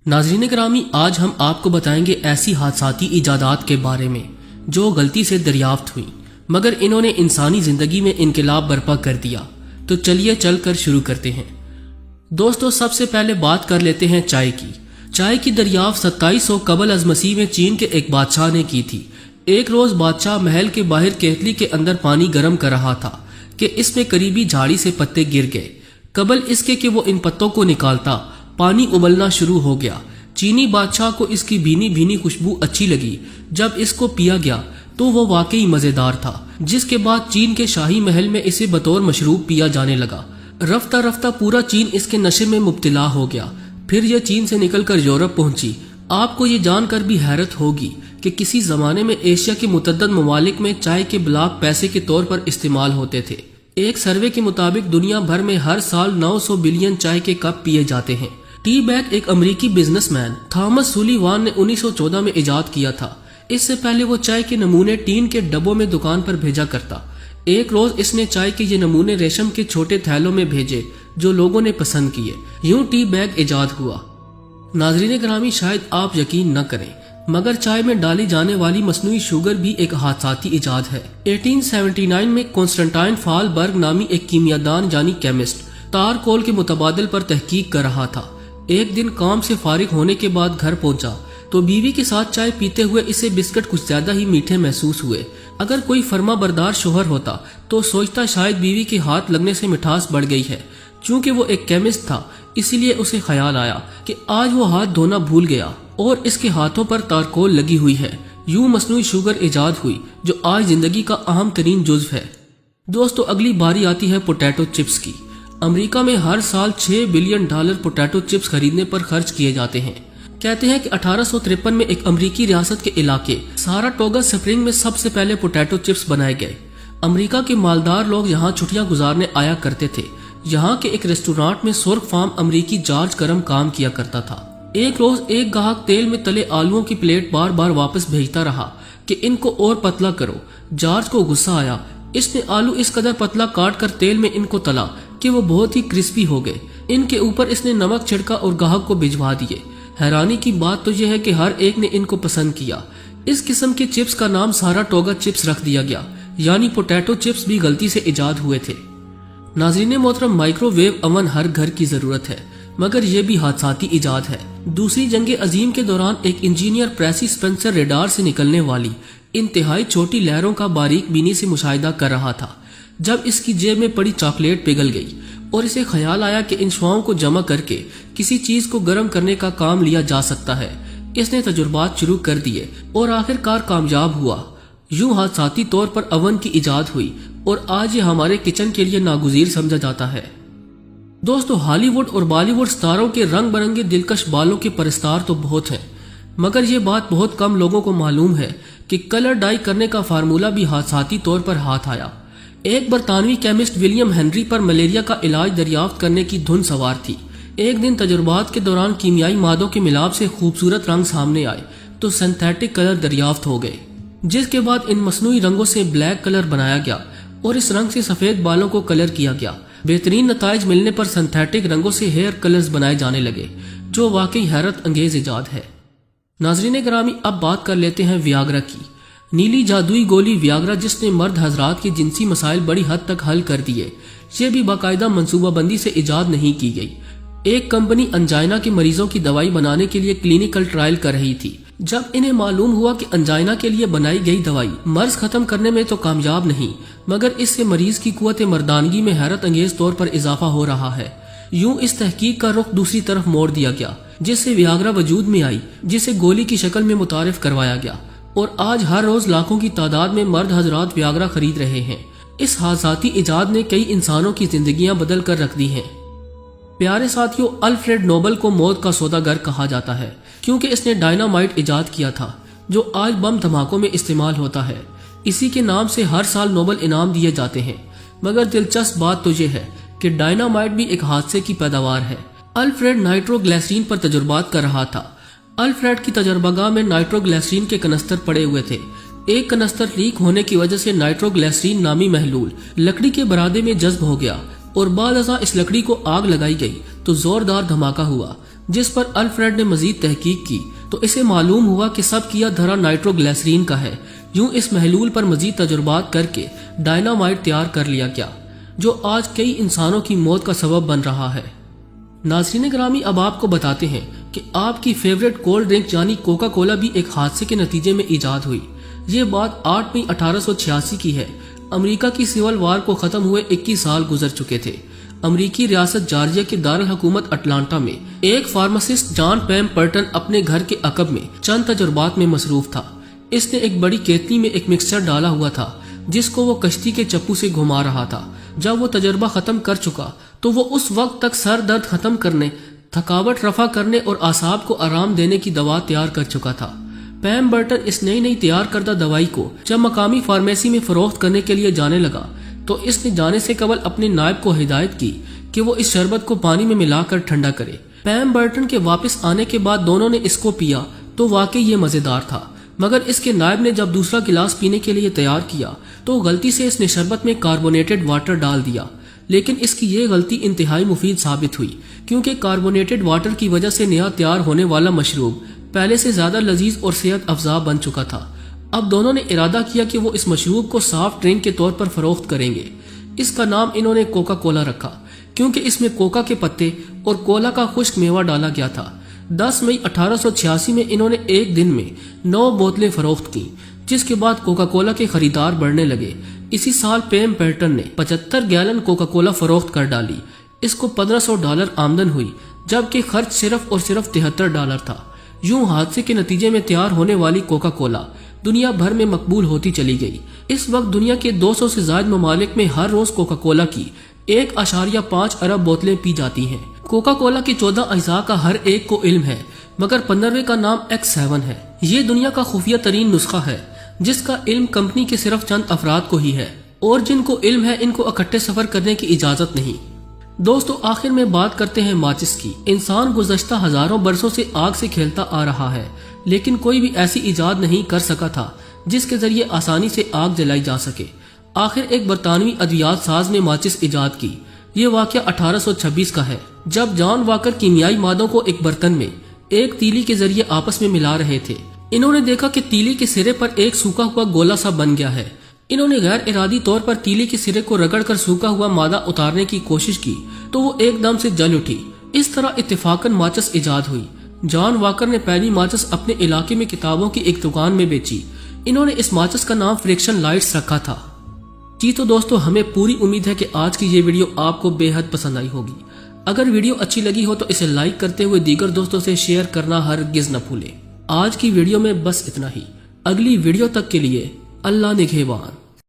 नाज़रीन ग्रामी, आज हम आपको बताएंगे ऐसी हादसाती इजादात के बारे में जो गलती से दरियाफ्त हुई मगर इन्होंने इंसानी जिंदगी में इनकलाब बर्पा कर दिया। तो चलिए चलकर शुरू करते हैं। दोस्तों, सबसे पहले बात कर लेते हैं चाय की। चाय की दरियाफ्त 2700 कबल अज मसीह में चीन के एक बादशाह ने की थी। एक रोज बादशाह महल के बाहर केतली के अंदर पानी गर्म कर रहा था कि इसमें करीबी झाड़ी से पत्ते गिर गए। कबल इसके कि वो इन पत्तों को निकालता, पानी उबलना शुरू हो गया। चीनी बादशाह को इसकी भीनी भीनी खुशबू अच्छी लगी। जब इसको पिया गया तो वो वाकई मजेदार था, जिसके बाद चीन के शाही महल में इसे बतौर मशरूब पिया जाने लगा। रफ्ता रफ्ता पूरा चीन इसके नशे में मुब्तला हो गया। फिर यह चीन से निकलकर यूरोप पहुंची। आपको ये जानकर भी हैरत होगी कि किसी जमाने में एशिया के मुतअद्दिद ममालिक में चाय के ब्लॉक पैसे के तौर पर इस्तेमाल होते थे। एक सर्वे के मुताबिक दुनिया भर में हर साल 900 बिलियन चाय के कप पिए जाते हैं। टी बैग एक अमेरिकी बिजनेसमैन थॉमस सुलीवान ने 1914 में इजाद किया था। इससे पहले वो चाय के नमूने टीन के डब्बों में दुकान पर भेजा करता। एक रोज इसने चाय के ये नमूने रेशम के छोटे थैलों में भेजे जो लोगों ने पसंद किए। यूं टी बैग इजाद हुआ। नाज़रीन ग्रामी, शायद आप यकीन न करें मगर चाय में डाली जाने वाली मसनूई शुगर भी एक हादसाती इजाद है। 1879 में कॉन्स्टेंटाइन फालबर्ग नामी एक कीमियादान यानी केमिस्ट तार कोल के मुतबादल पर तहकीक कर रहा था। एक दिन काम से फारिग होने के बाद घर पहुंचा तो बीवी के साथ चाय पीते हुए इसे बिस्किट कुछ ज्यादा ही मीठे महसूस हुए। अगर कोई फर्मा बरदार शोहर होता तो सोचता शायद बीवी के हाथ लगने से मिठास बढ़ गई है। चूंकि वो एक केमिस्ट था इसीलिए उसे ख्याल आया कि आज वो हाथ धोना भूल गया और इसके हाथों पर तारकोल लगी हुई है। यूं मसनूई शुगर इजाद हुई जो आज जिंदगी का अहम तरीन जुज्व है। दोस्तों, अगली बारी आती है पोटैटो चिप्स की। अमेरिका में हर साल $6 बिलियन पोटैटो चिप्स खरीदने पर खर्च किए जाते हैं। कहते हैं कि 1853 में एक अमेरिकी रियासत के इलाके साराटोगा स्प्रिंग में सबसे पहले पोटैटो चिप्स बनाए गए। अमेरिका के मालदार लोग यहाँ छुट्टियां गुजारने आया करते थे। यहाँ के एक रेस्टोरेंट में सुर्ख फार्म अमेरिकी जॉर्ज करम काम किया करता था। एक रोज एक ग्राहक तेल में तले आलूओं की प्लेट बार बार वापस भेजता रहा कि इनको और पतला करो। जॉर्ज को गुस्सा आया। इसने आलू इस कदर पतला काट कर तेल में इनको तला कि वो बहुत ही क्रिस्पी हो गए। इनके ऊपर इसने नमक छिड़का और ग्राहक को भिजवा दिए। हैरानी की बात तो यह है कि हर एक ने इनको पसंद किया। इस किस्म के चिप्स का नाम साराटोगा चिप्स रख दिया गया, यानी पोटैटो चिप्स भी गलती से इजाद हुए थे। नाज़रीन मोहतरम, माइक्रोवेव अवन हर घर की जरूरत है मगर यह भी हादसाती इजाद है। दूसरी जंग अजीम के दौरान एक इंजीनियर प्रेसी स्पेंसर रेडार से निकलने वाली इंतहाई छोटी लहरों का बारीक बीनी से मुशाहिदा कर रहा था जब इसकी जेब में पड़ी चॉकलेट पिघल गई और इसे ख्याल आया कि इन शुआओं को जमा करके किसी चीज को गर्म करने का काम लिया जा सकता है। इसने तजुर्बात शुरू कर दिए और आखिरकार कामयाब हुआ। यूं हादसाती तौर पर अवन की इजाद हुई और आज ये हमारे किचन के लिए नागुजीर समझा जाता है। दोस्तों, हॉलीवुड और बॉलीवुड स्टारों के रंग बरंगे दिलकश बालों के परस्तार तो बहुत हैं मगर ये बात बहुत कम लोगों को मालूम है कि कलर डाई करने का फार्मूला भी हादसाती तौर पर हाथ आया। एक बरतानवी केमिस्ट विलियम हेनरी पर मलेरिया का इलाज दरियाफ्त करने की धुन सवार थी। एक दिन तजुर्बात के दौरान कीमियाई मादों के मिलाप से खूबसूरत रंग सामने आए तो सिंथेटिक कलर दरियाफ्त हो गए, जिसके बाद इन मसनूई रंगों से ब्लैक कलर बनाया गया और इस रंग से सफेद बालों को कलर किया गया। बेहतरीन नताइज मिलने पर सिंथेटिक रंगों से हेयर कलर्स बनाए जाने लगे जो वाकई हैरत अंगेज इजाद है। नाज़रीन ग्रामी, अब बात कर लेते हैं वियाग्रा की। नीली जादुई गोली वियाग्रा जिसने मर्द हजरात के जिनसी मसाइल बड़ी हद तक हल कर दिए, ये भी बाकायदा मनसूबाबंदी से इजाद नहीं की गई। एक कंपनी अंजाइना के मरीजों की दवाई बनाने के लिए क्लिनिकल ट्रायल कर रही थी। जब इन्हें मालूम हुआ कि अंजाइना के लिए बनाई गई दवाई मर्ज खत्म करने में तो कामयाब नहीं मगर इससे मरीज की कुव्वत मर्दानगी में हैरत अंगेज तौर पर इजाफा हो रहा है। यूं इस तहकीक का रुख दूसरी तरफ मोड़ दिया गया जिससे वियाग्रा वजूद में आई, जिसे गोली की शक्ल में मुतारिफ करवाया गया और आज हर रोज लाखों की तादाद में मर्द हजरात वियाग्रा खरीद रहे हैं। इस हादसाती इजाद ने कई इंसानों की जिंदगियां बदल कर रख दी हैं। प्यारे साथियों, अल्फ्रेड नोबल को मौत का सौदागर कहा जाता है क्योंकि इसने डायनामाइट इजाद किया था जो आज बम धमाकों में इस्तेमाल होता है। इसी के नाम से हर साल नोबल इनाम दिए जाते हैं मगर दिलचस्प बात तो यह है कि डायनामाइट भी एक हादसे की पैदावार है। अल्फ्रेड नाइट्रोग्लिसरीन पर तजुर्बात कर रहा था। अल्फ्रेड की तजर्बागाह में नाइट्रोग्लिसरीन के कनस्तर पड़े हुए थे। एक कनस्तर लीक होने की वजह से नाइट्रोग्लिसरीन नामी महलूल लकड़ी के बरादे में जज्ब हो गया और बाद इस लकड़ी को आग लगाई गई तो जोरदार धमाका हुआ। جس پر الفریڈ نے مزید تحقیق کی تو اسے معلوم ہوا کہ سب کیا دھرا نائٹروگلیسرین کا ہے۔ یوں اس محلول پر مزید تجربات کر کے ڈائنامائٹ تیار کر لیا گیا، جو آج کئی انسانوں کی موت کا سبب بن رہا ہے۔ ناظرین گرامی، اب آپ کو بتاتے ہیں کہ آپ کی فیوریٹ کولڈ ڈرنک یعنی کوکا کولا بھی ایک حادثے کے نتیجے میں ایجاد ہوئی۔ یہ بات 8 مئی 1886 کی ہے۔ امریکہ کی سول وار کو ختم ہوئے 21 سال گزر چکے تھے۔ امریکی ریاست جارجیا کے دارالحکومت اٹلانٹا میں ایک فارماسسٹ جان پیم برٹن اپنے گھر کے عقب میں چند تجربات میں مصروف تھا۔ اس نے ایک بڑی کیتلی میں ایک مکسچر ڈالا ہوا تھا جس کو وہ کشتی کے چپو سے گھما رہا تھا۔ جب وہ تجربہ ختم کر چکا تو وہ اس وقت تک سر درد ختم کرنے، تھکاوٹ رفع کرنے اور اعصاب کو آرام دینے کی دوا تیار کر چکا تھا۔ پیم برٹن اس نئی تیار کردہ دوائی کو جب مقامی فارمیسی میں فروخت کرنے کے لیے جانے لگا تو اس نے جانے سے قبل اپنے نائب کو ہدایت کی کہ وہ اس شربت کو پانی میں ملا کر ٹھنڈا کرے۔ پیم برٹن کے واپس آنے کے بعد دونوں نے اس کو پیا تو واقعی یہ مزیدار تھا، مگر اس کے نائب نے جب دوسرا گلاس پینے کے لیے تیار کیا تو غلطی سے اس نے شربت میں کاربونیٹڈ واٹر ڈال دیا۔ لیکن اس کی یہ غلطی انتہائی مفید ثابت ہوئی، کیونکہ کاربونیٹڈ واٹر کی وجہ سے نیا تیار ہونے والا مشروب پہلے سے زیادہ لذیذ اور صحت افزا بن چکا تھا۔ اب دونوں نے ارادہ کیا کہ وہ اس مشروب کو سافٹ ڈرنک کے طور پر فروخت کریں گے۔ اس کا نام انہوں نے کوکا کولا رکھا، کیونکہ اس میں کوکا کے پتے اور کولا کا خشک میوہ ڈالا گیا تھا۔ 10 مئی 1886 میں انہوں نے ایک دن میں 9 بوتلیں فروخت کی، جس کے بعد کوکا کولا کے خریدار بڑھنے لگے۔ اسی سال پیم برٹن نے 75 گیلن کوکا کولا فروخت کر ڈالی۔ اس کو $1500 آمدن ہوئی، جبکہ خرچ صرف اور صرف $73 تھا۔ یوں حادثے کے نتیجے میں تیار ہونے والی کوکا کولا دنیا بھر میں مقبول ہوتی چلی گئی۔ اس وقت دنیا کے 200 سے زائد ممالک میں ہر روز کوکا کولا کی 1.5 ارب بوتلیں پی جاتی ہیں۔ کوکا کولا کے 14 اجزاء کا ہر ایک کو علم ہے، مگر 15ویں کا نام X7 ہے۔ یہ دنیا کا خفیہ ترین نسخہ ہے جس کا علم کمپنی کے صرف چند افراد کو ہی ہے، اور جن کو علم ہے ان کو اکٹھے سفر کرنے کی اجازت نہیں۔ دوستو، آخر میں بات کرتے ہیں ماچس کی۔ انسان گزشتہ ہزاروں برسوں سے آگ سے کھیلتا آ رہا ہے، لیکن کوئی بھی ایسی ایجاد نہیں کر سکا تھا جس کے ذریعے آسانی سے آگ جلائی جا سکے۔ آخر ایک برطانوی ادویات ساز نے ماچس ایجاد کی۔ یہ واقعہ 1826 کا ہے، جب جان واکر کیمیائی مادوں کو ایک برتن میں ایک تیلی کے ذریعے آپس میں ملا رہے تھے۔ انہوں نے دیکھا کہ تیلی کے سرے پر ایک سوکھا ہوا گولا سا بن گیا ہے۔ انہوں نے غیر ارادی طور پر تیلی کے سرے کو رگڑ کر سوکھا ہوا مادہ اتارنے کی کوشش کی تو وہ ایک دم سے جل اٹھی۔ اس طرح اتفاقاً ماچس ایجاد ہوئی۔ جان واکر نے پہلی ماچس اپنے علاقے میں کتابوں کی ایک دکان میں بیچی۔ انہوں نے اس ماچس کا نام فریکشن لائٹس رکھا تھا۔ جی تو دوستو، ہمیں پوری امید ہے کہ آج کی یہ ویڈیو آپ کو بے حد پسند آئی ہوگی۔ اگر ویڈیو اچھی لگی ہو تو اسے لائک کرتے ہوئے دیگر دوستوں سے شیئر کرنا ہرگز نہ بھولیں۔ آج کی ویڈیو میں بس اتنا ہی۔ اگلی ویڈیو تک کے لیے اللہ نگہبان۔